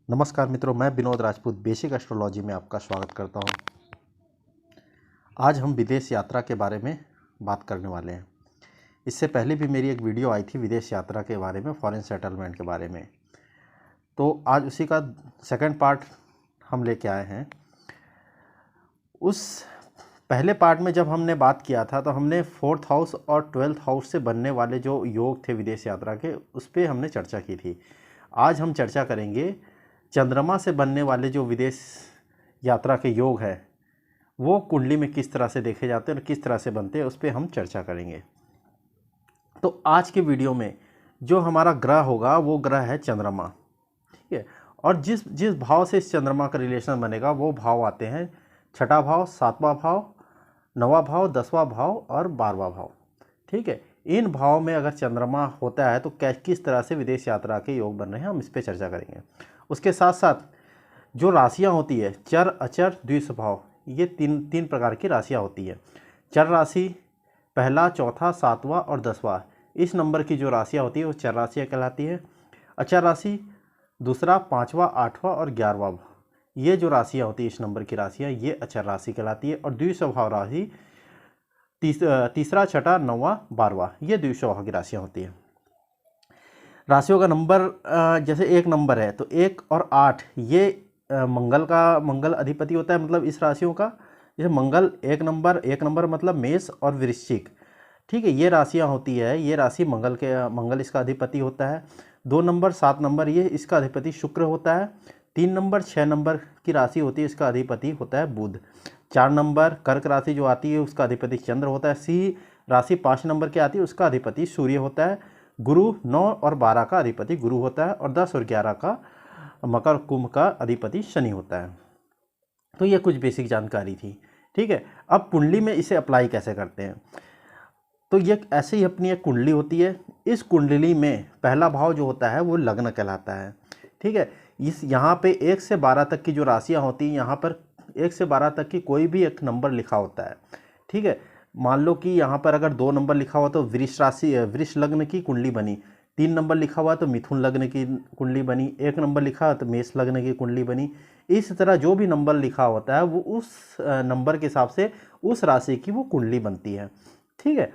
नमस्कार मित्रों, मैं विनोद राजपूत बेसिक एस्ट्रोलॉजी में आपका स्वागत करता हूं। आज हम विदेश यात्रा के बारे में बात करने वाले हैं। इससे पहले भी मेरी एक वीडियो आई थी विदेश यात्रा के बारे में, फॉरेन सेटलमेंट के बारे में। तो आज उसी का सेकंड पार्ट हम लेके आए हैं। उस पहले पार्ट में जब हमने बात किया था तो हमने 4th हाउस और 12th हाउस से बनने वाले जो योग थे विदेश यात्रा के, उस पर हमने चर्चा की थी। आज हम चर्चा करेंगे चंद्रमा से बनने वाले जो विदेश यात्रा के योग है वो कुंडली में किस तरह से देखे जाते हैं और किस तरह से बनते हैं, उस पर हम चर्चा करेंगे। तो आज के वीडियो में जो हमारा ग्रह होगा वो ग्रह है चंद्रमा, ठीक है। और जिस जिस भाव से इस चंद्रमा का रिलेशन बनेगा वो भाव आते हैं 6ठा भाव, 7वां भाव, 9वां भाव, 10वां भाव और 12वां भाव, ठीक है। इन भाव में अगर चंद्रमा होता है तो किस तरह से विदेश यात्रा के योग बन रहे हैं, हम इस पर चर्चा करेंगे। उसके साथ साथ जो राशियां होती है चर, अचर, द्विस्वभाव, ये तीन प्रकार की राशियां होती है। चर राशि पहला, चौथा, 7वां और 10वां, इस नंबर की जो राशियां होती है वो चर राशियां कहलाती है। अचर राशि दूसरा, 5वां, 8वां और 11वां, ये जो राशियां होती है इस नंबर की राशियां, ये अचर राशि कहलाती है। और द्विस्वभाव राशि तीसरा, छठा, 9वां, 12वां, ये द्विस्वभाव की राशियां होती है। राशियों का नंबर जैसे एक नंबर है तो 1 और 8 ये मंगल अधिपति होता है, मतलब इस राशियों का। जैसे मंगल एक नंबर मतलब मेष और वृश्चिक, ठीक है, ये राशियां होती है। ये राशि मंगल इसका अधिपति होता है। 2 नंबर, 7 नंबर, ये इसका अधिपति शुक्र होता है। 3 नंबर, 6 नंबर की राशि होती है, इसका अधिपति होता है बुध। 4 नंबर कर्क राशि जो आती है उसका अधिपति चंद्र होता है। सी राशि 5 नंबर की आती है, उसका अधिपति सूर्य होता है। गुरु 9 और 12 का अधिपति गुरु होता है। और 10 और 11 का मकर कुंभ का अधिपति शनि होता है। तो ये कुछ बेसिक जानकारी थी, ठीक है। अब कुंडली में इसे अप्लाई कैसे करते हैं, तो ये ऐसे ही अपनी एक कुंडली होती है। इस कुंडली में पहला भाव जो होता है वो लग्न कहलाता है, ठीक है। इस यहाँ पे 1 से 12 तक की जो राशियाँ होती हैं, यहाँ पर 1 से 12 तक की कोई भी एक नंबर लिखा होता है, ठीक है। मान लो कि यहाँ पर अगर 2 नंबर लिखा हुआ तो वृष लग्न की कुंडली बनी। 3 नंबर लिखा हुआ तो मिथुन लग्न की कुंडली बनी। 1 नंबर लिखा तो मेष लग्न की कुंडली बनी। इस तरह जो भी नंबर लिखा होता है वो उस नंबर के हिसाब से उस राशि की वो कुंडली बनती है, ठीक है।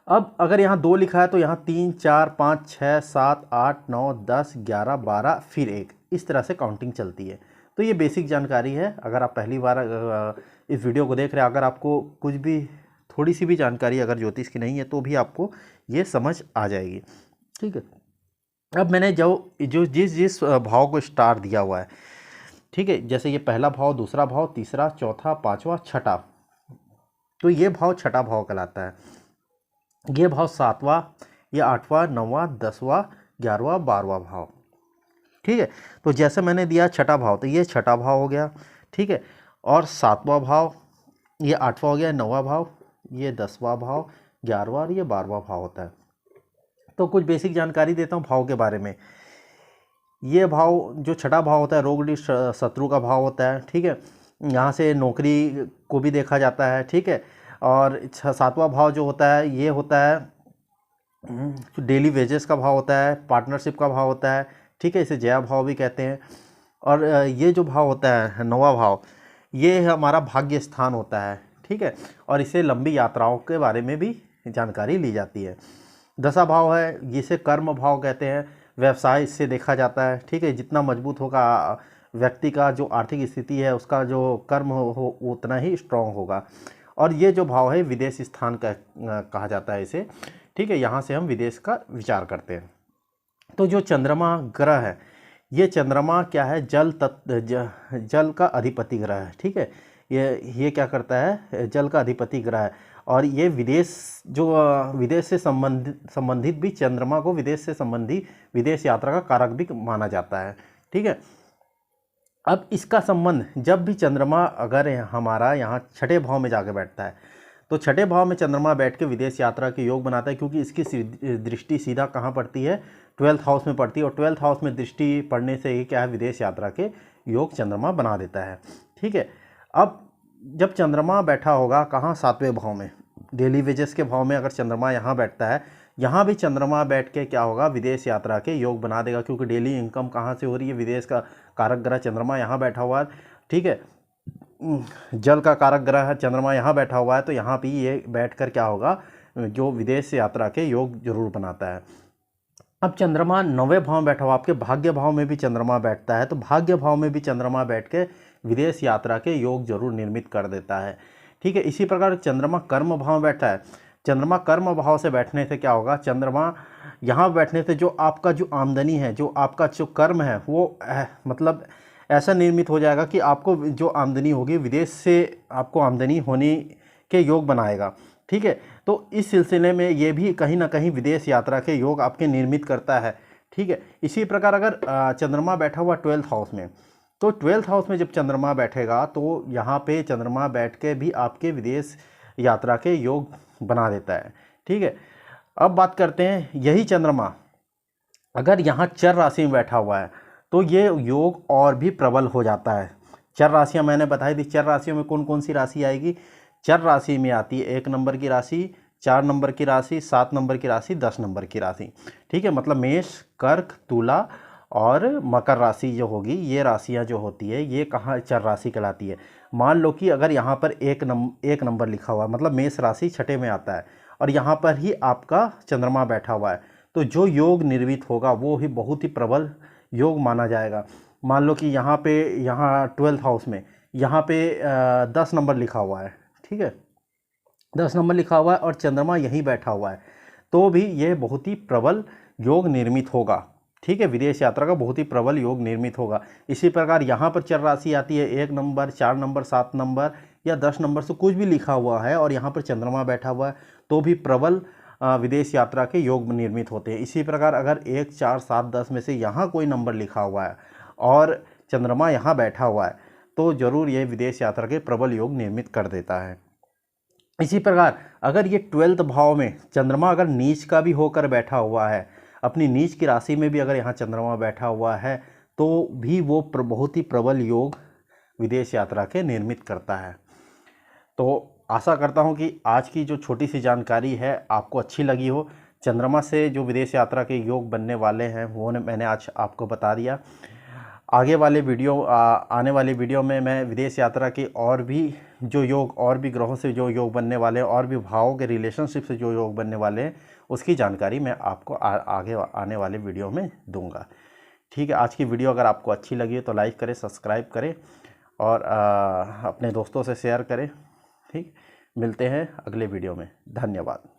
अब अगर यहाँ 2 लिखा है तो यहाँ 3, 4, 5, 6, 7, 8, 9, 10, 11, 12 फिर 1, इस तरह से काउंटिंग चलती है। तो ये बेसिक जानकारी है। अगर आप पहली बार इस वीडियो को देख रहे हैं, अगर आपको कुछ भी थोड़ी सी भी जानकारी अगर ज्योतिष की नहीं है तो भी आपको ये समझ आ जाएगी, ठीक है। अब मैंने जो जिस भाव को स्टार दिया हुआ है, ठीक है, जैसे ये पहला भाव, दूसरा भाव, तीसरा, चौथा, 5वां, 6ठा, तो ये भाव 6ठा भाव कहलाता है। ये भाव 7वां, ये 8वां, 9वां, 10वां, 11वां, 12वां भाव, ठीक है। तो जैसे मैंने दिया 6ठा भाव तो ये 6ठा भाव हो गया, ठीक है। और 7वां भाव ये 8वां हो गया, 9वां भाव ये 10वां भाव, 11वां और ये 12वां भाव होता है। तो कुछ बेसिक जानकारी देता हूँ भाव के बारे में। ये भाव जो 6ठा भाव होता है रोग शत्रु का भाव होता है, ठीक है। यहाँ से नौकरी को भी देखा जाता है, ठीक है। और 7वां भाव जो होता है ये होता है डेली वेजेस का भाव होता है, पार्टनरशिप का भाव होता है, ठीक है, इसे जया भाव भी कहते हैं। और ये जो भाव होता है 9वां भाव, ये हमारा भाग्य स्थान होता है, ठीक है। और इसे लंबी यात्राओं के बारे में भी जानकारी ली जाती है। 10वां भाव है, जिसे कर्म भाव कहते हैं, व्यवसाय इससे देखा जाता है, ठीक है। जितना मजबूत होगा व्यक्ति का जो आर्थिक स्थिति है, उसका जो कर्म हो उतना ही स्ट्रांग होगा। और ये जो भाव है विदेश स्थान का कहा जाता है इसे, ठीक है। यहाँ से हम विदेश का विचार करते हैं। तो जो चंद्रमा ग्रह है, ये चंद्रमा क्या है, जल का अधिपति ग्रह है, ठीक है। ये क्या करता है, जल का अधिपति ग्रह है। और ये विदेश से संबंधित भी चंद्रमा को विदेश से संबंधी विदेश यात्रा का कारक भी माना जाता है, ठीक है। अब इसका संबंध जब भी चंद्रमा अगर हमारा यहाँ 6ठे भाव में जाके बैठता है तो 6ठे भाव में चंद्रमा बैठ के विदेश यात्रा के योग बनाता है, क्योंकि इसकी दृष्टि सीधा कहाँ पड़ती है, 12th हाउस में पड़ती है। और 12th हाउस में दृष्टि पड़ने से ये क्या है, विदेश यात्रा के योग चंद्रमा बना देता है, ठीक है। अब जब चंद्रमा बैठा होगा कहाँ, 7वें भाव में, डेली वेजेस के भाव में अगर चंद्रमा यहाँ बैठता है, यहाँ भी चंद्रमा बैठ के क्या होगा, विदेश यात्रा के योग बना देगा, क्योंकि डेली इनकम कहाँ से हो रही है, विदेश का कारक ग्रह चंद्रमा यहाँ बैठा हुआ है, ठीक है। जल का कारक ग्रह है चंद्रमा यहाँ बैठा हुआ है, तो यहाँ भी ये बैठकर क्या होगा, जो विदेश यात्रा के योग जरूर बनाता है। अब चंद्रमा 9वें भाव में बैठा हुआ, आपके भाग्य भाव में भी चंद्रमा बैठता है, तो भाग्य भाव में भी चंद्रमा बैठ के विदेश यात्रा के योग जरूर निर्मित कर देता है, ठीक है। इसी प्रकार चंद्रमा कर्म भाव में बैठा है, चंद्रमा कर्म भाव से बैठने से क्या होगा, चंद्रमा यहाँ बैठने से जो आपका जो आमदनी है, जो आपका जो कर्म है, वो मतलब ऐसा निर्मित हो जाएगा कि आपको जो आमदनी होगी विदेश से आपको आमदनी होने के योग बनाएगा, ठीक है। तो इस सिलसिले में ये भी कहीं ना कहीं विदेश यात्रा के योग आपके निर्मित करता है, ठीक है। इसी प्रकार अगर चंद्रमा बैठा हुआ 12th हाउस में, तो 12th हाउस में जब चंद्रमा बैठेगा तो यहाँ पे चंद्रमा बैठ के भी आपके विदेश यात्रा के योग बना देता है, ठीक है। अब बात करते हैं, यही चंद्रमा अगर यहाँ चर राशि में बैठा हुआ है तो ये योग और भी प्रबल हो जाता है। चर राशियाँ मैंने बताई थी, चर राशियों में कौन कौन सी राशि आएगी, चर राशि में आती है 1 नंबर की राशि, 4 नंबर की राशि, 7 नंबर की राशि, 10 नंबर की राशि, ठीक है। मतलब मेष, कर्क, तुला और मकर राशि जो होगी, ये राशियां जो होती है ये कहाँ चर राशि कहलाती है। मान लो कि अगर यहाँ पर एक नंबर लिखा हुआ है, मतलब मेष राशि छठे में आता है और यहाँ पर ही आपका चंद्रमा बैठा हुआ है, तो जो योग निर्मित होगा वो ही बहुत ही प्रबल योग माना जाएगा। मान लो कि यहाँ 12th हाउस में यहाँ पे 10 नंबर लिखा हुआ है, ठीक है, 10 नंबर लिखा हुआ है और चंद्रमा यहीं बैठा हुआ है, तो भी यह बहुत ही प्रबल योग निर्मित होगा, ठीक है। विदेश यात्रा का बहुत ही प्रबल योग निर्मित होगा। इसी प्रकार यहाँ पर चर राशि आती है 1 नंबर, 4 नंबर, 7 नंबर या 10 नंबर से कुछ भी लिखा हुआ है और यहाँ पर चंद्रमा बैठा हुआ है, तो भी प्रबल विदेश यात्रा के योग निर्मित होते हैं। इसी प्रकार अगर 1, 4, 7, 10 में से यहाँ कोई नंबर लिखा हुआ है और चंद्रमा यहाँ बैठा हुआ है, तो जरूर ये विदेश यात्रा के प्रबल योग निर्मित कर देता है। इसी प्रकार अगर ये 12th भाव में चंद्रमा अगर नीच का भी होकर बैठा हुआ है, अपनी नीच की राशि में भी अगर यहाँ चंद्रमा बैठा हुआ है, तो भी वो बहुत ही प्रबल योग विदेश यात्रा के निर्मित करता है। तो आशा करता हूँ कि आज की जो छोटी सी जानकारी है आपको अच्छी लगी हो। चंद्रमा से जो विदेश यात्रा के योग बनने वाले हैं वो मैंने आज आपको बता दिया। आगे वाले आने वाले वीडियो में मैं विदेश यात्रा के और भी जो योग, और भी ग्रहों से जो योग बनने वाले हैं, और भी भावों के रिलेशनशिप से जो योग बनने वाले हैं, उसकी जानकारी मैं आपको आगे आने वाले वीडियो में दूंगा, ठीक है। आज की वीडियो अगर आपको अच्छी लगी तो लाइक करें, सब्सक्राइब करें और अपने दोस्तों से शेयर करें, ठीक। मिलते हैं अगले वीडियो में, धन्यवाद।